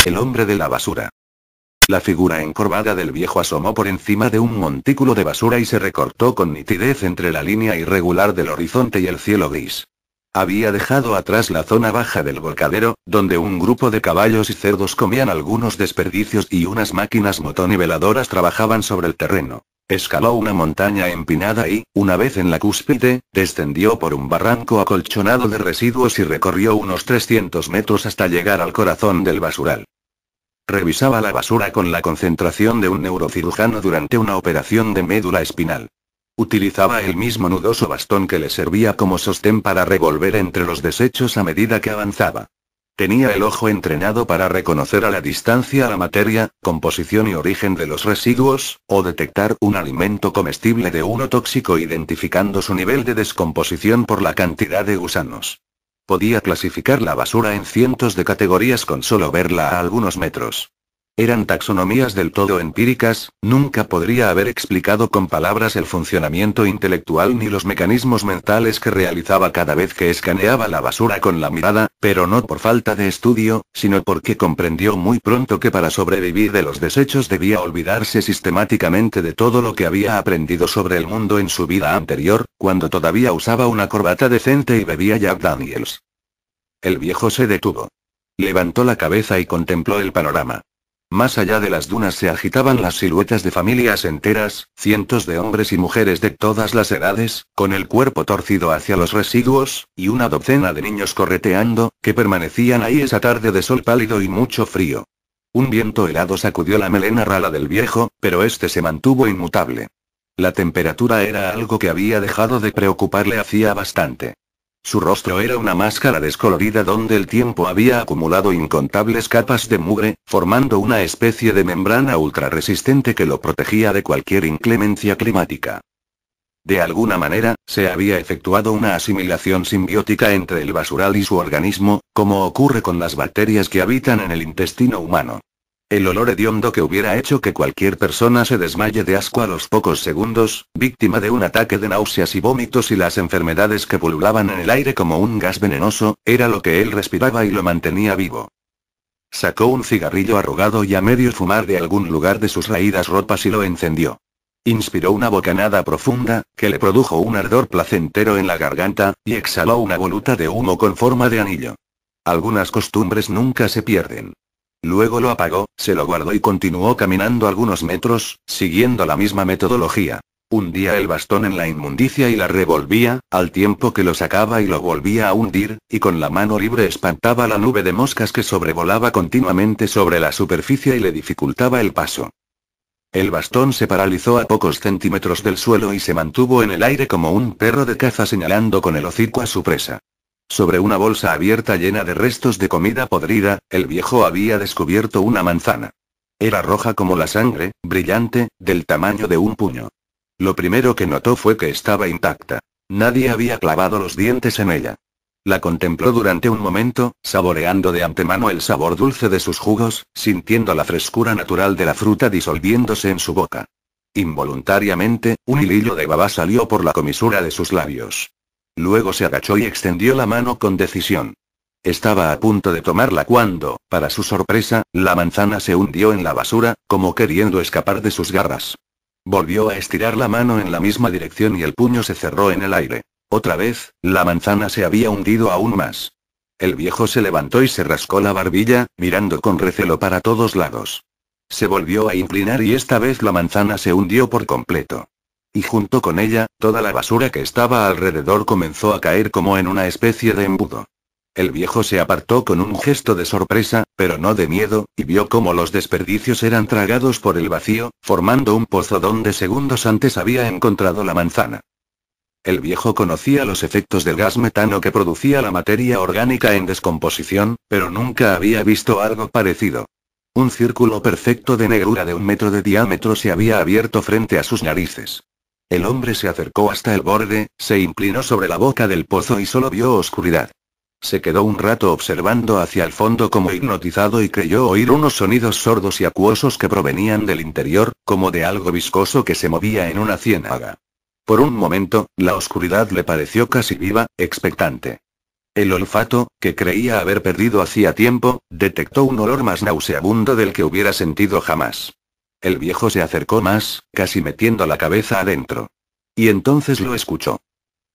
El hombre de la basura. La figura encorvada del viejo asomó por encima de un montículo de basura y se recortó con nitidez entre la línea irregular del horizonte y el cielo gris. Había dejado atrás la zona baja del volcadero, donde un grupo de caballos y cerdos comían algunos desperdicios y unas máquinas motoniveladoras trabajaban sobre el terreno. Escaló una montaña empinada y, una vez en la cúspide, descendió por un barranco acolchonado de residuos y recorrió unos 300 metros hasta llegar al corazón del basural. Revisaba la basura con la concentración de un neurocirujano durante una operación de médula espinal. Utilizaba el mismo nudoso bastón que le servía como sostén para revolver entre los desechos a medida que avanzaba. Tenía el ojo entrenado para reconocer a la distancia la materia, composición y origen de los residuos, o detectar un alimento comestible de uno tóxico identificando su nivel de descomposición por la cantidad de gusanos. Podía clasificar la basura en cientos de categorías con solo verla a algunos metros. Eran taxonomías del todo empíricas, nunca podría haber explicado con palabras el funcionamiento intelectual ni los mecanismos mentales que realizaba cada vez que escaneaba la basura con la mirada, pero no por falta de estudio, sino porque comprendió muy pronto que para sobrevivir de los desechos debía olvidarse sistemáticamente de todo lo que había aprendido sobre el mundo en su vida anterior, cuando todavía usaba una corbata decente y bebía Jack Daniels. El viejo se detuvo. Levantó la cabeza y contempló el panorama. Más allá de las dunas se agitaban las siluetas de familias enteras, cientos de hombres y mujeres de todas las edades, con el cuerpo torcido hacia los residuos, y una docena de niños correteando, que permanecían ahí esa tarde de sol pálido y mucho frío. Un viento helado sacudió la melena rala del viejo, pero este se mantuvo inmutable. La temperatura era algo que había dejado de preocuparle hacía bastante. Su rostro era una máscara descolorida donde el tiempo había acumulado incontables capas de mugre, formando una especie de membrana ultrarresistente que lo protegía de cualquier inclemencia climática. De alguna manera, se había efectuado una asimilación simbiótica entre el basural y su organismo, como ocurre con las bacterias que habitan en el intestino humano. El olor hediondo que hubiera hecho que cualquier persona se desmaye de asco a los pocos segundos, víctima de un ataque de náuseas y vómitos y las enfermedades que pululaban en el aire como un gas venenoso, era lo que él respiraba y lo mantenía vivo. Sacó un cigarrillo arrugado y a medio fumar de algún lugar de sus raídas ropas y lo encendió. Inspiró una bocanada profunda, que le produjo un ardor placentero en la garganta, y exhaló una voluta de humo con forma de anillo. Algunas costumbres nunca se pierden. Luego lo apagó, se lo guardó y continuó caminando algunos metros, siguiendo la misma metodología. Hundía el bastón en la inmundicia y la revolvía, al tiempo que lo sacaba y lo volvía a hundir, y con la mano libre espantaba la nube de moscas que sobrevolaba continuamente sobre la superficie y le dificultaba el paso. El bastón se paralizó a pocos centímetros del suelo y se mantuvo en el aire como un perro de caza señalando con el hocico a su presa. Sobre una bolsa abierta llena de restos de comida podrida, el viejo había descubierto una manzana. Era roja como la sangre, brillante, del tamaño de un puño. Lo primero que notó fue que estaba intacta. Nadie había clavado los dientes en ella. La contempló durante un momento, saboreando de antemano el sabor dulce de sus jugos, sintiendo la frescura natural de la fruta disolviéndose en su boca. Involuntariamente, un hilillo de baba salió por la comisura de sus labios. Luego se agachó y extendió la mano con decisión. Estaba a punto de tomarla cuando, para su sorpresa, la manzana se hundió en la basura, como queriendo escapar de sus garras. Volvió a estirar la mano en la misma dirección y el puño se cerró en el aire. Otra vez, la manzana se había hundido aún más. El viejo se levantó y se rascó la barbilla, mirando con recelo para todos lados. Se volvió a inclinar y esta vez la manzana se hundió por completo. Y junto con ella, toda la basura que estaba alrededor comenzó a caer como en una especie de embudo. El viejo se apartó con un gesto de sorpresa, pero no de miedo, y vio cómo los desperdicios eran tragados por el vacío, formando un pozo donde segundos antes había encontrado la manzana. El viejo conocía los efectos del gas metano que producía la materia orgánica en descomposición, pero nunca había visto algo parecido. Un círculo perfecto de negrura de 1 metro de diámetro se había abierto frente a sus narices. El hombre se acercó hasta el borde, se inclinó sobre la boca del pozo y solo vio oscuridad. Se quedó un rato observando hacia el fondo como hipnotizado y creyó oír unos sonidos sordos y acuosos que provenían del interior, como de algo viscoso que se movía en una ciénaga. Por un momento, la oscuridad le pareció casi viva, expectante. El olfato, que creía haber perdido hacía tiempo, detectó un olor más nauseabundo del que hubiera sentido jamás. El viejo se acercó más, casi metiendo la cabeza adentro. Y entonces lo escuchó.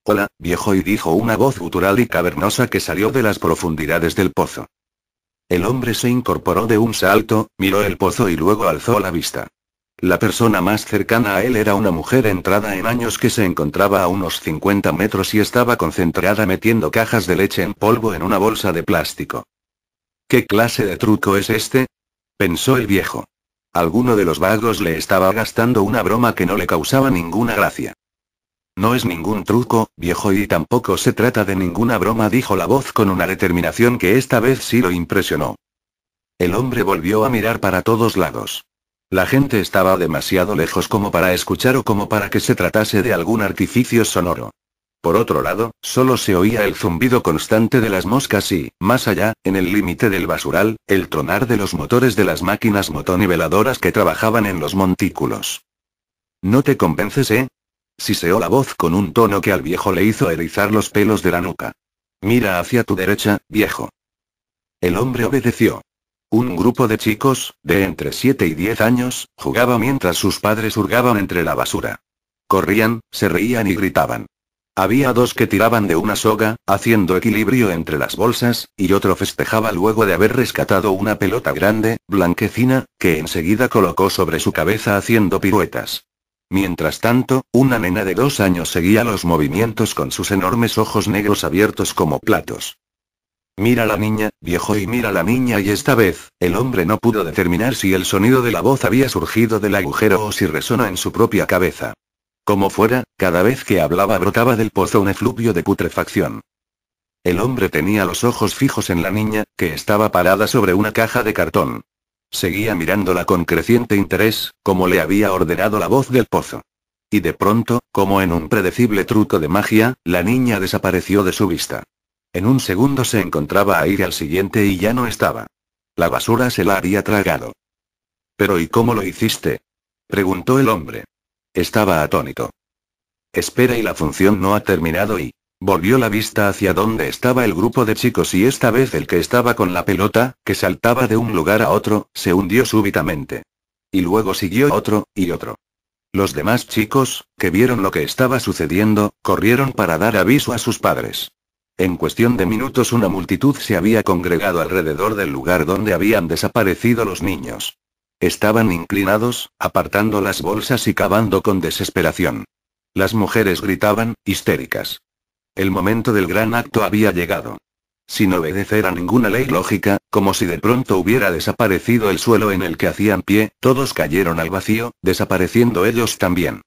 «Hola, viejo», y dijo una voz gutural y cavernosa que salió de las profundidades del pozo. El hombre se incorporó de un salto, miró el pozo y luego alzó la vista. La persona más cercana a él era una mujer entrada en años que se encontraba a unos 50 metros y estaba concentrada metiendo cajas de leche en polvo en una bolsa de plástico. «¿Qué clase de truco es este?», pensó el viejo. Alguno de los vagos le estaba gastando una broma que no le causaba ninguna gracia. «No es ningún truco, viejo, y tampoco se trata de ninguna broma», dijo la voz con una determinación que esta vez sí lo impresionó. El hombre volvió a mirar para todos lados. La gente estaba demasiado lejos como para escuchar o como para que se tratase de algún artificio sonoro. Por otro lado, solo se oía el zumbido constante de las moscas y, más allá, en el límite del basural, el tronar de los motores de las máquinas motoniveladoras que trabajaban en los montículos. «¿No te convences, eh?», siseó la voz con un tono que al viejo le hizo erizar los pelos de la nuca. «Mira hacia tu derecha, viejo». El hombre obedeció. Un grupo de chicos, de entre 7 y 10 años, jugaba mientras sus padres hurgaban entre la basura. Corrían, se reían y gritaban. Había dos que tiraban de una soga, haciendo equilibrio entre las bolsas, y otro festejaba luego de haber rescatado una pelota grande, blanquecina, que enseguida colocó sobre su cabeza haciendo piruetas. Mientras tanto, una nena de 2 años seguía los movimientos con sus enormes ojos negros abiertos como platos. «Mira a la niña, viejo, y mira a la niña», y esta vez, el hombre no pudo determinar si el sonido de la voz había surgido del agujero o si resonó en su propia cabeza. Como fuera, cada vez que hablaba brotaba del pozo un efluvio de putrefacción. El hombre tenía los ojos fijos en la niña, que estaba parada sobre una caja de cartón. Seguía mirándola con creciente interés, como le había ordenado la voz del pozo. Y de pronto, como en un predecible truco de magia, la niña desapareció de su vista. En un segundo se encontraba ahí al siguiente y ya no estaba. La basura se la había tragado. «¿Pero y cómo lo hiciste?», preguntó el hombre. Estaba atónito. «Espera, y la función no ha terminado», y volvió la vista hacia donde estaba el grupo de chicos y esta vez el que estaba con la pelota, que saltaba de un lugar a otro, se hundió súbitamente. Y luego siguió otro, y otro. Los demás chicos, que vieron lo que estaba sucediendo, corrieron para dar aviso a sus padres. En cuestión de minutos una multitud se había congregado alrededor del lugar donde habían desaparecido los niños. Estaban inclinados, apartando las bolsas y cavando con desesperación. Las mujeres gritaban, histéricas. El momento del gran acto había llegado. Sin obedecer a ninguna ley lógica, como si de pronto hubiera desaparecido el suelo en el que hacían pie, todos cayeron al vacío, desapareciendo ellos también.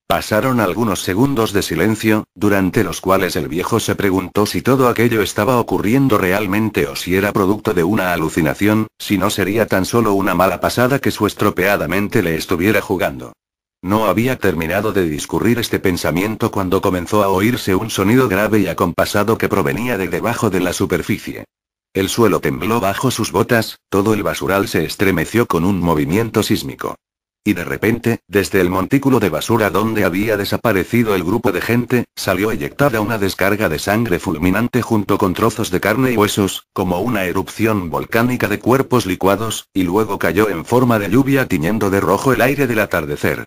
Pasaron algunos segundos de silencio, durante los cuales el viejo se preguntó si todo aquello estaba ocurriendo realmente o si era producto de una alucinación, si no sería tan solo una mala pasada que su estropeada mente le estuviera jugando. No había terminado de discurrir este pensamiento cuando comenzó a oírse un sonido grave y acompasado que provenía de debajo de la superficie. El suelo tembló bajo sus botas, todo el basural se estremeció con un movimiento sísmico. Y de repente, desde el montículo de basura donde había desaparecido el grupo de gente, salió eyectada una descarga de sangre fulminante junto con trozos de carne y huesos, como una erupción volcánica de cuerpos licuados, y luego cayó en forma de lluvia tiñendo de rojo el aire del atardecer.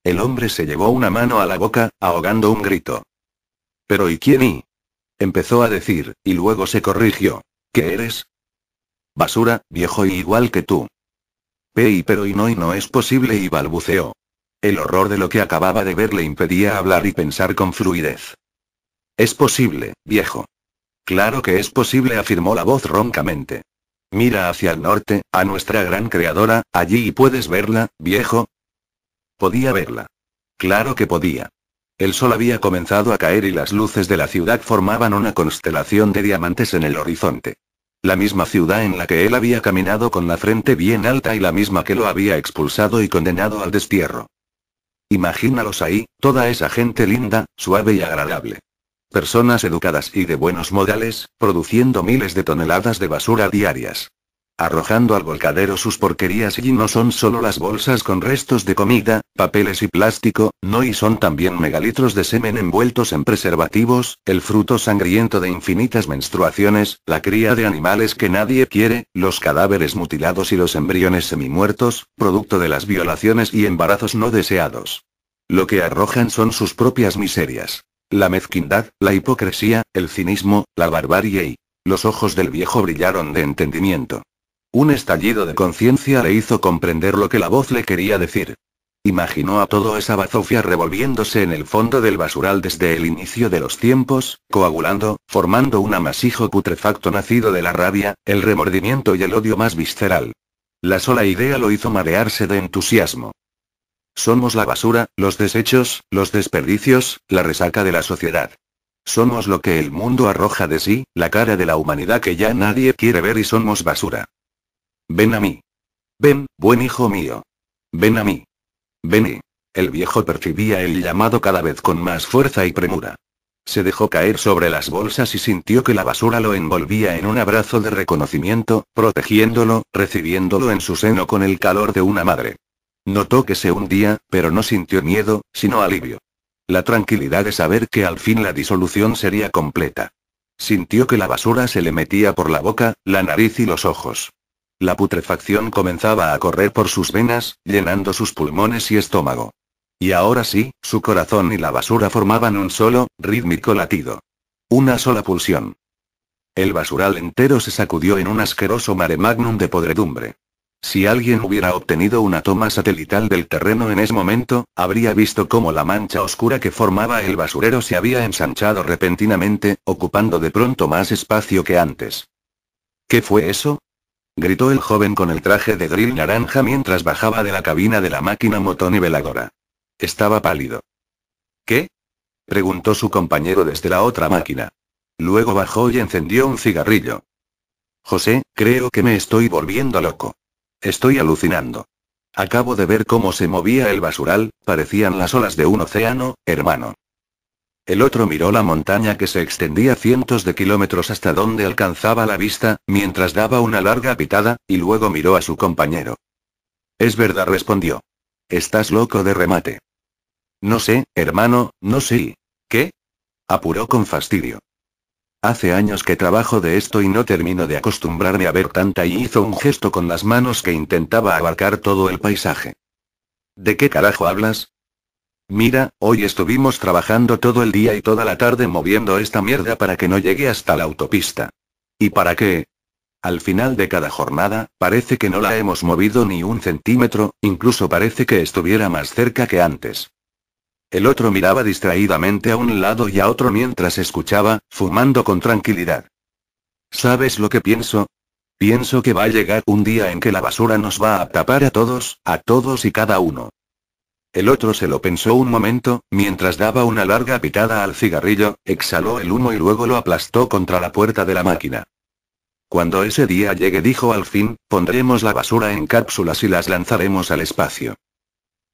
El hombre se llevó una mano a la boca, ahogando un grito. «¿Pero y quién y?», empezó a decir, y luego se corrigió. «¿Qué eres?». «Basura, viejo, y igual que tú». «Pero y no es posible», y balbuceó. El horror de lo que acababa de ver le impedía hablar y pensar con fluidez. «Es posible, viejo». «Claro que es posible», afirmó la voz roncamente. «Mira hacia el norte, a nuestra gran creadora, allí, y puedes verla, viejo». Podía verla. Claro que podía. El sol había comenzado a caer y las luces de la ciudad formaban una constelación de diamantes en el horizonte. La misma ciudad en la que él había caminado con la frente bien alta y la misma que lo había expulsado y condenado al destierro. Imagínalos ahí, toda esa gente linda, suave y agradable. Personas educadas y de buenos modales, produciendo miles de toneladas de basura diarias. Arrojando al volcadero sus porquerías, y no son solo las bolsas con restos de comida, papeles y plástico, no, y son también megalitros de semen envueltos en preservativos, el fruto sangriento de infinitas menstruaciones, la cría de animales que nadie quiere, los cadáveres mutilados y los embriones semimuertos, producto de las violaciones y embarazos no deseados. Lo que arrojan son sus propias miserias. La mezquindad, la hipocresía, el cinismo, la barbarie y... Los ojos del viejo brillaron de entendimiento. Un estallido de conciencia le hizo comprender lo que la voz le quería decir. Imaginó a toda esa bazofia revolviéndose en el fondo del basural desde el inicio de los tiempos, coagulando, formando un amasijo putrefacto nacido de la rabia, el remordimiento y el odio más visceral. La sola idea lo hizo marearse de entusiasmo. Somos la basura, los desechos, los desperdicios, la resaca de la sociedad. Somos lo que el mundo arroja de sí, la cara de la humanidad que ya nadie quiere ver, y somos basura. Ven a mí. Ven, buen hijo mío. Ven a mí. Ven. El viejo percibía el llamado cada vez con más fuerza y premura. Se dejó caer sobre las bolsas y sintió que la basura lo envolvía en un abrazo de reconocimiento, protegiéndolo, recibiéndolo en su seno con el calor de una madre. Notó que se hundía, pero no sintió miedo, sino alivio. La tranquilidad de saber que al fin la disolución sería completa. Sintió que la basura se le metía por la boca, la nariz y los ojos. La putrefacción comenzaba a correr por sus venas, llenando sus pulmones y estómago. Y ahora sí, su corazón y la basura formaban un solo, rítmico latido. Una sola pulsión. El basural entero se sacudió en un asqueroso mare magnum de podredumbre. Si alguien hubiera obtenido una toma satelital del terreno en ese momento, habría visto cómo la mancha oscura que formaba el basurero se había ensanchado repentinamente, ocupando de pronto más espacio que antes. ¿Qué fue eso?, gritó el joven con el traje de drill naranja mientras bajaba de la cabina de la máquina motoniveladora. Estaba pálido. ¿Qué?, preguntó su compañero desde la otra máquina. Luego bajó y encendió un cigarrillo. José, creo que me estoy volviendo loco. Estoy alucinando. Acabo de ver cómo se movía el basural, parecían las olas de un océano, hermano. El otro miró la montaña que se extendía cientos de kilómetros hasta donde alcanzaba la vista, mientras daba una larga pitada, y luego miró a su compañero. Es verdad, respondió. Estás loco de remate. No sé, hermano, no sé. ¿Qué?, apuró con fastidio. Hace años que trabajo de esto y no termino de acostumbrarme a ver tanta, y hizo un gesto con las manos que intentaba abarcar todo el paisaje. ¿De qué carajo hablas? Mira, hoy estuvimos trabajando todo el día y toda la tarde moviendo esta mierda para que no llegue hasta la autopista. ¿Y para qué? Al final de cada jornada, parece que no la hemos movido ni un centímetro, incluso parece que estuviera más cerca que antes. El otro miraba distraídamente a un lado y a otro mientras escuchaba, fumando con tranquilidad. ¿Sabes lo que pienso? Pienso que va a llegar un día en que la basura nos va a tapar a todos y cada uno. El otro se lo pensó un momento, mientras daba una larga pitada al cigarrillo, exhaló el humo y luego lo aplastó contra la puerta de la máquina. Cuando ese día llegue, dijo al fin, pondremos la basura en cápsulas y las lanzaremos al espacio.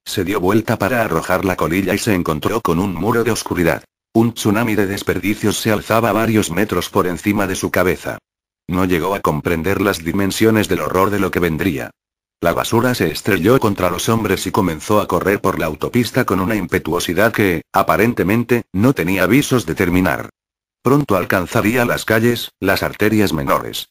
Se dio vuelta para arrojar la colilla y se encontró con un muro de oscuridad. Un tsunami de desperdicios se alzaba varios metros por encima de su cabeza. No llegó a comprender las dimensiones del horror de lo que vendría. La basura se estrelló contra los hombres y comenzó a correr por la autopista con una impetuosidad que, aparentemente, no tenía visos de terminar. Pronto alcanzaría las calles, las arterias menores.